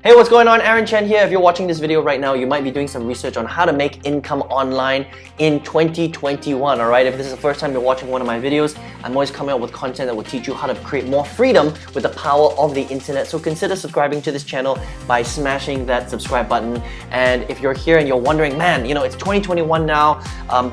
Hey, what's going on? Aaron Chen here. If you're watching this video right now, you might be doing some research on how to make income online in 2021, alright? If this is the first time you're watching one of my videos, I'm always coming up with content that will teach you how to create more freedom with the power of the internet. So consider subscribing to this channel by smashing that subscribe button. And if you're here and you're wondering, man, it's 2021 now,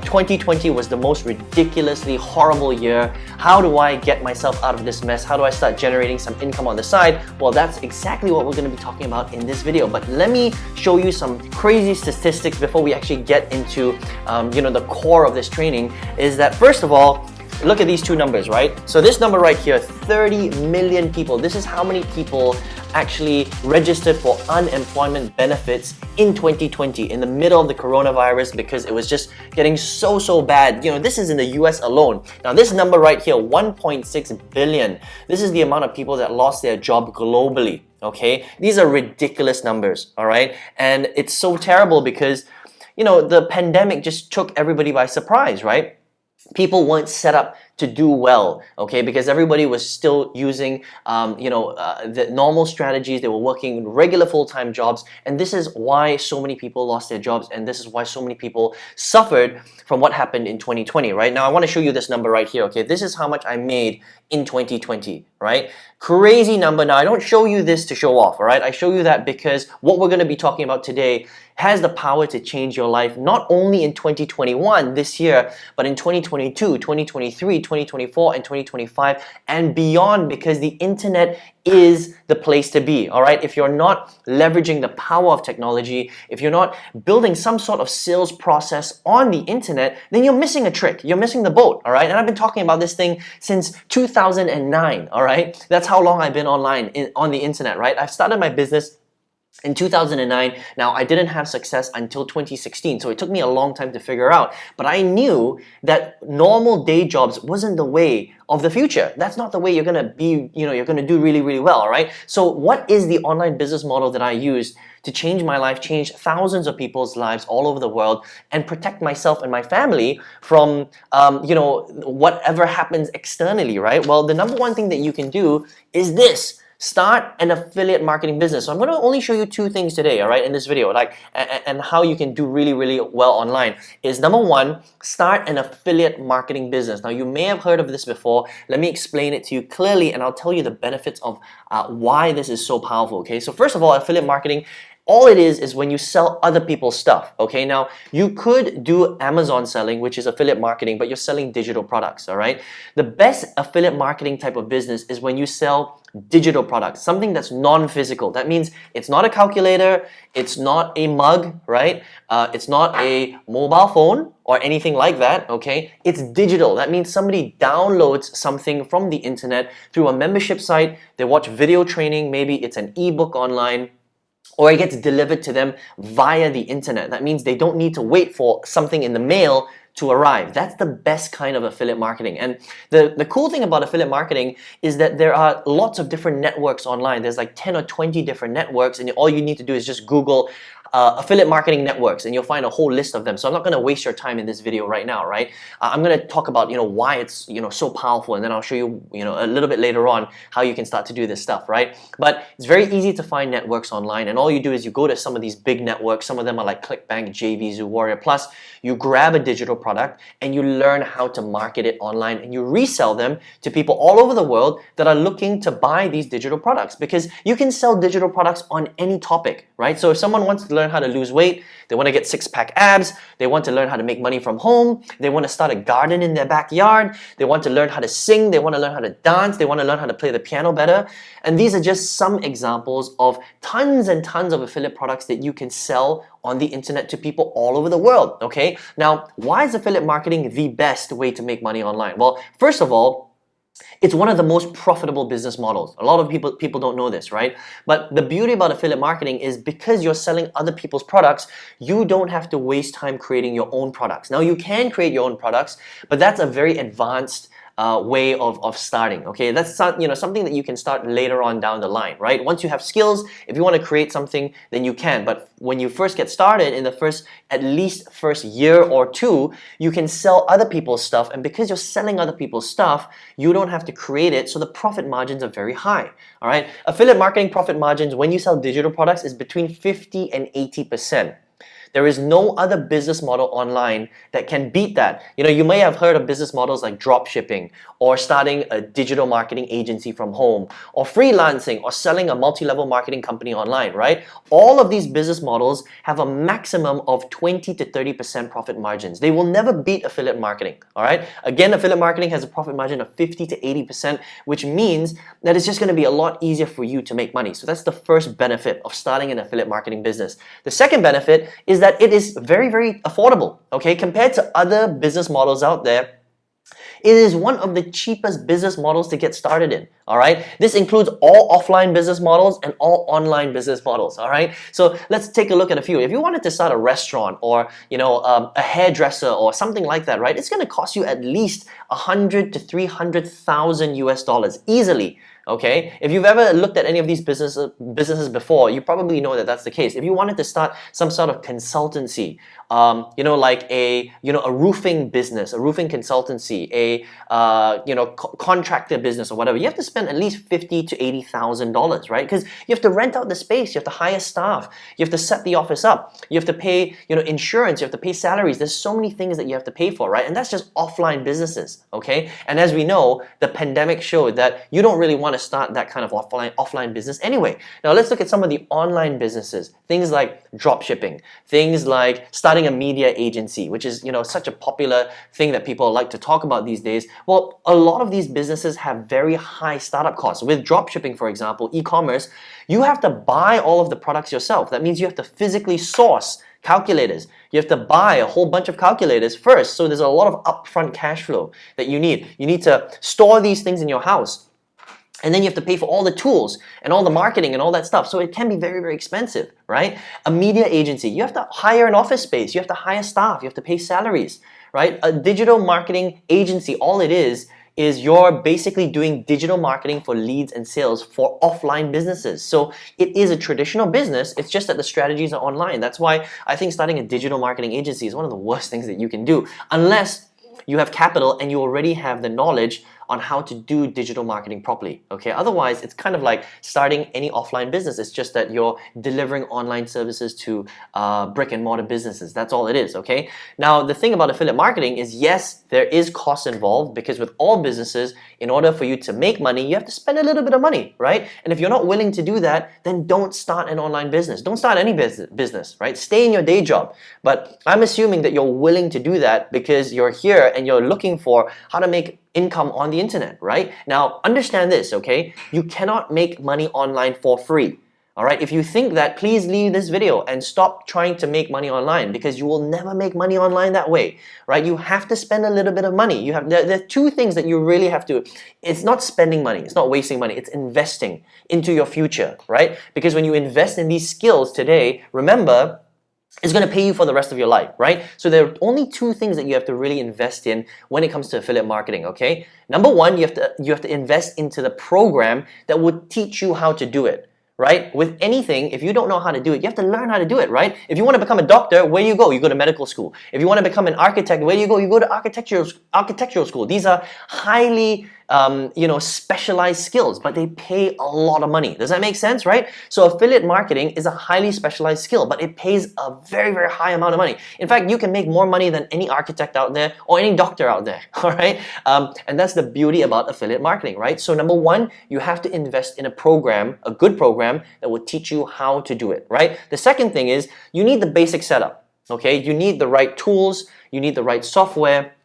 2020 was the most ridiculously horrible year. How do I get myself out of this mess? How do I start generating some income on the side? Well, that's exactly what we're going to be talking about in this video. But let me show you some crazy statistics before we actually get into the core of this training. Is that first of all, look at these two numbers, right? So this number right here, 30 million people. This is how many people actually registered for unemployment benefits in 2020 in the middle of the coronavirus because it was just getting so bad. This is in the US alone. Now this number right here, 1.6 billion. This is the amount of people that lost their job globally. Okay, these are ridiculous numbers, all right? And it's so terrible because, the pandemic just took everybody by surprise, right? People weren't set up to do well, okay, because everybody was still using, the normal strategies. They were working regular full-time jobs, and this is why so many people lost their jobs, and this is why so many people suffered from what happened in 2020, right? Now, I want to show you this number right here, okay? This is how much I made in 2020, right? Crazy number. Now, I don't show you this to show off, all right? I show you that because what we're going to be talking about today has the power to change your life, not only in 2021, this year, but in 2022, 2023, 2024, and 2025, and beyond, because the internet is the place to be, all right? If you're not leveraging the power of technology, if you're not building some sort of sales process on the internet, then you're missing a trick. You're missing the boat, all right? And I've been talking about this thing since 2009, all right? That's how long I've been online on the internet, right? I've started my business in 2009. Now, I didn't have success until 2016, so it took me a long time to figure out. But I knew that normal day jobs wasn't the way of the future. That's not the way you're gonna be, you're gonna do really well, all right? So what is the online business model that I used to change my life, change thousands of people's lives all over the world, and protect myself and my family from, whatever happens externally, right? Well, the number one thing that you can do is this. Start an affiliate marketing business. So I'm going to only show you two things today, all right, in this video, and how you can do really well online. Is number one, start an affiliate marketing business. Now, you may have heard of this before. Let me explain it to you clearly, and I'll tell you the benefits of why this is so powerful, okay? So first of all, affiliate marketing, all it is when you sell other people's stuff, okay? Now, you could do Amazon selling, which is affiliate marketing, but you're selling digital products, all right? The best affiliate marketing type of business is when you sell digital products, something that's non-physical. That means it's not a calculator, it's not a mug, right? It's not a mobile phone or anything like that, okay? It's digital. That means somebody downloads something from the internet through a membership site, they watch video training, maybe it's an ebook online, or it gets delivered to them via the internet. That means they don't need to wait for something in the mail to arrive. That's the best kind of affiliate marketing. And the cool thing about affiliate marketing is that there are lots of different networks online. There's like 10 or 20 different networks, and all you need to do is just Google affiliate marketing networks, and you'll find a whole list of them. So I'm not going to waste your time in this video right now, right? I'm going to talk about why it's so powerful, and then I'll show you a little bit later on how you can start to do this stuff, right? But it's very easy to find networks online, and all you do is you go to some of these big networks. Some of them are like ClickBank, JVZoo, Warrior Plus. You grab a digital product and you learn how to market it online, and you resell them to people all over the world that are looking to buy these digital products, because you can sell digital products on any topic, right? So if someone wants to learn how to lose weight, they want to get six-pack abs, they want to learn how to make money from home, they want to start a garden in their backyard, they want to learn how to sing, they want to learn how to dance, they want to learn how to play the piano better. And these are just some examples of tons and tons of affiliate products that you can sell on the internet to people all over the world, okay? Now, why is affiliate marketing the best way to make money online? Well, first of all, it's one of the most profitable business models. A lot of people don't know this, right? But the beauty about affiliate marketing is because you're selling other people's products, you don't have to waste time creating your own products. Now, you can create your own products, but that's a very advanced way of starting. Okay, that's something that you can start later on down the line, right? Once you have skills, if you want to create something, then you can. But when you first get started, in the at least first year or two, you can sell other people's stuff, and because you're selling other people's stuff, you don't have to create it, so the profit margins are very high. All right, affiliate marketing profit margins when you sell digital products is between 50 and 80%. There is no other business model online that can beat that. You may have heard of business models like drop shipping, or starting a digital marketing agency from home, or freelancing, or selling a multi-level marketing company online, right? All of these business models have a maximum of 20 to 30% profit margins. They will never beat affiliate marketing, all right? Again, affiliate marketing has a profit margin of 50 to 80%, which means that it's just going to be a lot easier for you to make money. So that's the first benefit of starting an affiliate marketing business. The second benefit is that it is very, very affordable, okay? Compared to other business models out there, it is one of the cheapest business models to get started in, all right? This includes all offline business models and all online business models, all right? So let's take a look at a few. If you wanted to start a restaurant, or a hairdresser or something like that, right? It's going to cost you at least 100 to 300,000 US dollars easily. Okay, if you've ever looked at any of these businesses before, you probably know that that's the case. If you wanted to start some sort of consultancy, like a roofing business, a roofing consultancy, a contractor business or whatever, you have to spend at least $50,000 to $80,000, right? Because you have to rent out the space, you have to hire staff, you have to set the office up, you have to pay insurance, you have to pay salaries. There's so many things that you have to pay for, right? And that's just offline businesses, okay? And as we know, the pandemic showed that you don't really want to start that kind of offline business anyway. Now let's look at some of the online businesses, things like drop shipping, things like starting a media agency, which is such a popular thing that people like to talk about these days. Well, a lot of these businesses have very high startup costs. With drop shipping, for example, e-commerce, you have to buy all of the products yourself. That means you have to physically source calculators. You have to buy a whole bunch of calculators first, so there's a lot of upfront cash flow that you need. You need to store these things in your house. And then you have to pay for all the tools and all the marketing and all that stuff. So it can be very, very expensive, right? A media agency, you have to hire an office space, you have to hire staff, you have to pay salaries, right? A digital marketing agency, all it is you're basically doing digital marketing for leads and sales for offline businesses. So it is a traditional business, it's just that the strategies are online. That's why I think starting a digital marketing agency is one of the worst things that you can do, unless you have capital and you already have the knowledge on how to do digital marketing properly, okay? Otherwise, it's kind of like starting any offline business. It's just that you're delivering online services to brick and mortar businesses. That's all it is, okay? Now, the thing about affiliate marketing is, yes, there is cost involved, because with all businesses, in order for you to make money, you have to spend a little bit of money, right? And if you're not willing to do that, then don't start an online business. Don't start any business, right? Stay in your day job. But I'm assuming that you're willing to do that because you're here and you're looking for how to make income on the internet, right? Now, understand this, okay? You cannot make money online for free. All right, if you think that, please leave this video and stop trying to make money online, because you will never make money online that way, right? You have to spend a little bit of money. There are two things that you really have to, it's not spending money, it's not wasting money, it's investing into your future, right? Because when you invest in these skills today, remember, it's going to pay you for the rest of your life, right? So there are only two things that you have to really invest in when it comes to affiliate marketing, okay? Number one, you have to invest into the program that would teach you how to do it, right? With anything, if you don't know how to do it, you have to learn how to do it, right? If you want to become a doctor, where do you go? You go to medical school. If you want to become an architect, where do you go? You go to architectural school. These are highly specialized skills, but they pay a lot of money. Does that make sense, right? So affiliate marketing is a highly specialized skill, but it pays a very, very high amount of money. In fact, you can make more money than any architect out there or any doctor out there, all right? And that's the beauty about affiliate marketing, right? So number one, you have to invest in a program, a good program that will teach you how to do it, right? The second thing is you need the basic setup, okay? You need the right tools, you need the right software.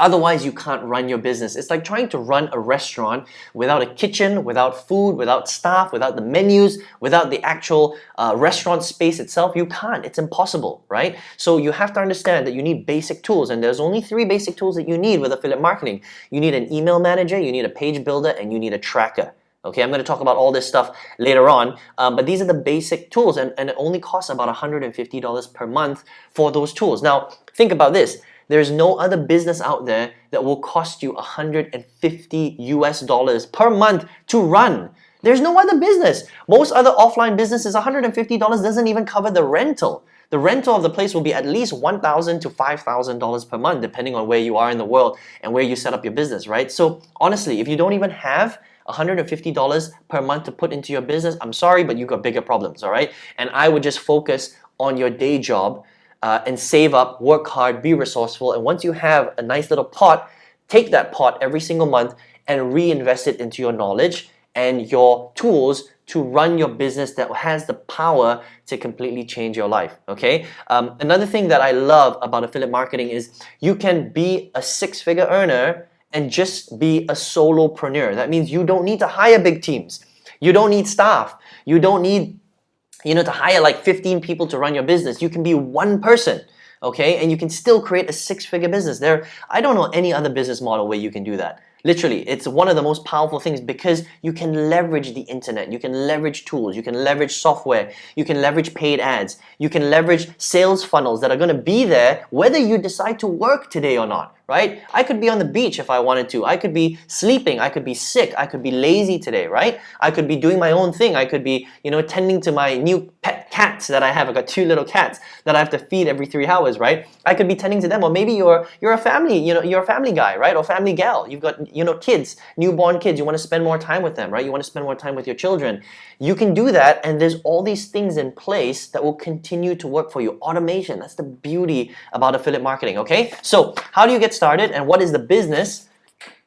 Otherwise, you can't run your business. It's like trying to run a restaurant without a kitchen, without food, without staff, without the menus, without the actual restaurant space itself. You can't. It's impossible, right? So you have to understand that you need basic tools, and there's only 3 basic tools that you need with affiliate marketing. You need an email manager, you need a page builder, and you need a tracker. Okay, I'm going to talk about all this stuff later on, but these are the basic tools, and it only costs about $150 per month for those tools. Now, think about this. There's no other business out there that will cost you $150 per month to run. There's no other business. Most other offline businesses, $150 doesn't even cover the rental. The rental of the place will be at least $1,000 to $5,000 per month, depending on where you are in the world and where you set up your business, right? So honestly, if you don't even have $150 per month to put into your business, I'm sorry, but you've got bigger problems, all right? And I would just focus on your day job and save up, work hard, be resourceful. And once you have a nice little pot, take that pot every single month and reinvest it into your knowledge and your tools to run your business that has the power to completely change your life, okay? Another thing that I love about affiliate marketing is you can be a six-figure earner and just be a solopreneur. That means you don't need to hire big teams. You don't need staff. You don't need to hire like 15 people to run your business. You can be one person, okay? And you can still create a six-figure business. I don't know any other business model where you can do that. Literally, it's one of the most powerful things because you can leverage the internet, you can leverage tools, you can leverage software, you can leverage paid ads, you can leverage sales funnels that are going to be there whether you decide to work today or not, right? I could be on the beach if I wanted to. I could be sleeping, I could be sick, I could be lazy today, right? I could be doing my own thing. I could be, tending to my new pet cats that I have. I've got 2 little cats that I have to feed every 3 hours, right? I could be tending to them, or maybe you're a family, you're a family guy, right? Or family gal. You've got kids, newborn kids, you want to spend more time with them, right? You want to spend more time with your children. You can do that, and there's all these things in place that will continue to work for you. Automation, that's the beauty about affiliate marketing, okay? So, how do you get started, and what is the business?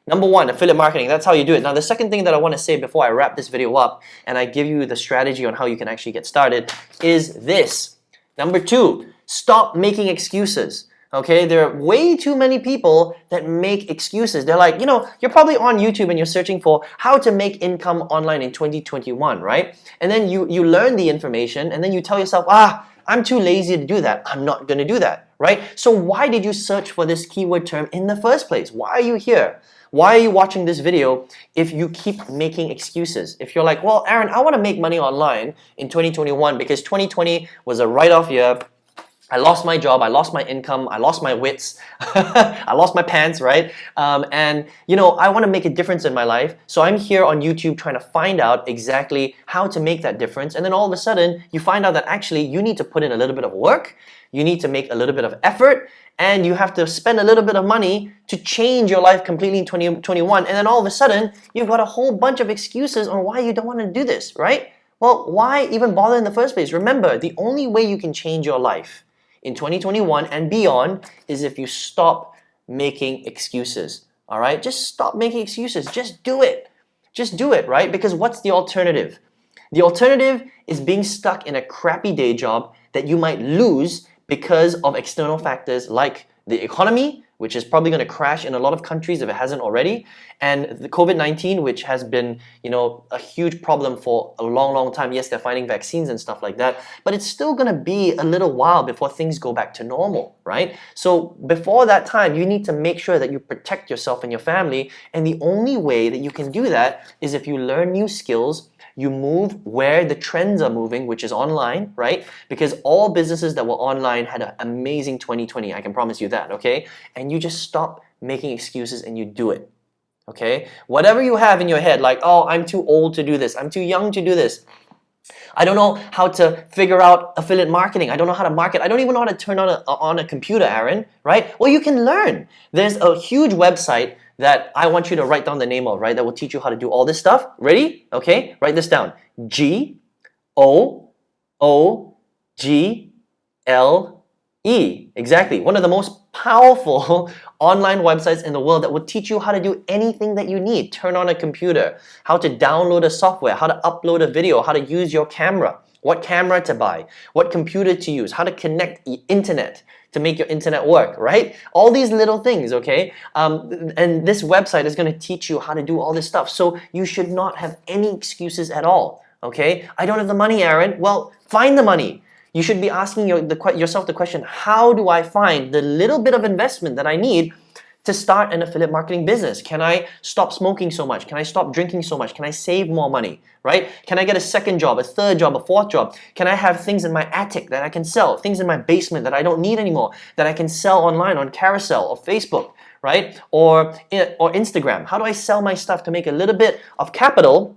Number 1, affiliate marketing, that's how you do it. Now, the second thing that I want to say before I wrap this video up, and I give you the strategy on how you can actually get started, is this. Number 2, stop making excuses. Okay, there are way too many people that make excuses. They're like, you're probably on YouTube and you're searching for how to make income online in 2021, right? And then you learn the information and then you tell yourself, I'm too lazy to do that. I'm not going to do that, right? So why did you search for this keyword term in the first place? Why are you here? Why are you watching this video if you keep making excuses? If you're like, well, Aaron, I want to make money online in 2021 because 2020 was a write-off year. I lost my job, I lost my income, I lost my wits, I lost my pants, right? And I want to make a difference in my life. So I'm here on YouTube trying to find out exactly how to make that difference. And then all of a sudden, you find out that actually you need to put in a little bit of work, you need to make a little bit of effort, and you have to spend a little bit of money to change your life completely in 2021. And then all of a sudden, you've got a whole bunch of excuses on why you don't want to do this, right? Well, why even bother in the first place? Remember, the only way you can change your life in 2021 and beyond is if you stop making excuses, all right? Just stop making excuses. Just do it. Just do it, right? Because what's the alternative? The alternative is being stuck in a crappy day job that you might lose because of external factors like the economy, which is probably going to crash in a lot of countries if it hasn't already, and the COVID-19, which has been, a huge problem for a long, long time. Yes, they're finding vaccines and stuff like that, but it's still going to be a little while before things go back to normal, right? So before that time, you need to make sure that you protect yourself and your family, and the only way that you can do that is if you learn new skills, you move where the trends are moving, which is online, right? Because all businesses that were online had an amazing 2020, I can promise you that, okay? And you just stop making excuses and you do it, okay? Whatever you have in your head, like, oh, I'm too old to do this, I'm too young to do this, I don't know how to figure out affiliate marketing, I don't know how to market, I don't even know how to turn on a computer, Aaron, right? Well, you can learn. There's a huge website that I want you to write down the name of, right? That will teach you how to do all this stuff. Ready? Okay, write this down. GOOGLE. Exactly. One of the most powerful online websites in the world that will teach you how to do anything that you need. Turn on a computer, how to download a software, how to upload a video, how to use your camera, what camera to buy, what computer to use, how to connect the internet to make your internet work, right? All these little things, okay? And this website is going to teach you how to do all this stuff. So you should not have any excuses at all, okay? I don't have the money, Aaron. Well, find the money. You should be asking yourself the question, how do I find the little bit of investment that I need to start an affiliate marketing business? Can I stop smoking so much? Can I stop drinking so much? Can I save more money, right? Can I get a second job, a third job, a fourth job? Can I have things in my attic that I can sell, things in my basement that I don't need anymore, that I can sell online on Carousel or Facebook, right? Or Instagram? How do I sell my stuff to make a little bit of capital,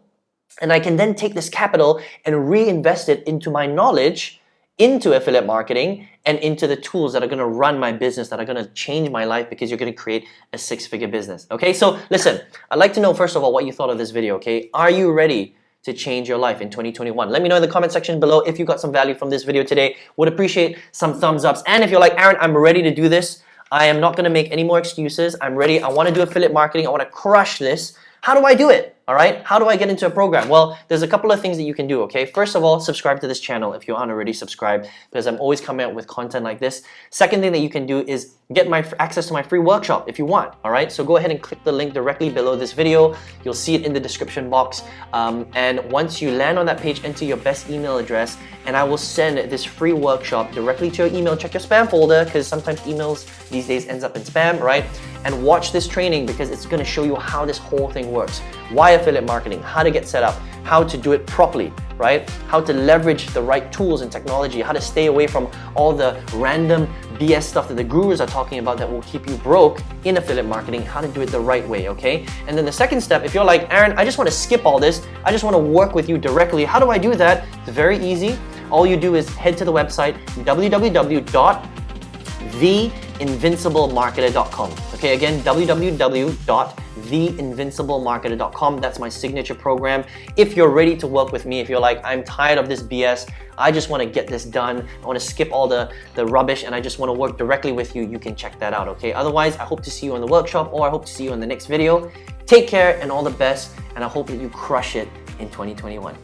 and I can then take this capital and reinvest it into my knowledge, into affiliate marketing, and into the tools that are going to run my business, that are going to change my life, because you're going to create a six-figure business. Okay, so listen, I'd like to know first of all what you thought of this video. Okay, are you ready to change your life in 2021? Let me know in the comment section below if you got some value from this video today. Would appreciate some thumbs ups. And if you're like, Aaron, I'm ready to do this, I am not going to make any more excuses, I'm ready, I want to do affiliate marketing, I want to crush this. How do I do it? All right, how do I get into a program? Well, there's a couple of things that you can do, okay? First of all, subscribe to this channel if you aren't already subscribed, because I'm always coming out with content like this. Second thing that you can do is get my access to my free workshop if you want, all right? So go ahead and click the link directly below this video. You'll see it in the description box. And once you land on that page, enter your best email address, and I will send this free workshop directly to your email. Check your spam folder, because sometimes emails these days ends up in spam, right? And watch this training, because it's gonna show you how this whole thing works. Why affiliate marketing, how to get set up, how to do it properly, right? How to leverage the right tools and technology, how to stay away from all the random BS stuff that the gurus are talking about that will keep you broke in affiliate marketing, how to do it the right way, okay? And then the second step, if you're like, Aaron, I just want to skip all this, I just want to work with you directly, how do I do that? It's very easy. All you do is head to the website www.theinvinciblemarketer.com. Okay, again, www.theinvinciblemarketer.com. That's my signature program. If you're ready to work with me, if you're like, I'm tired of this BS, I just want to get this done, I want to skip all the rubbish, and I just want to work directly with you, you can check that out, okay? Otherwise, I hope to see you in the workshop, or I hope to see you in the next video. Take care and all the best, and I hope that you crush it in 2021.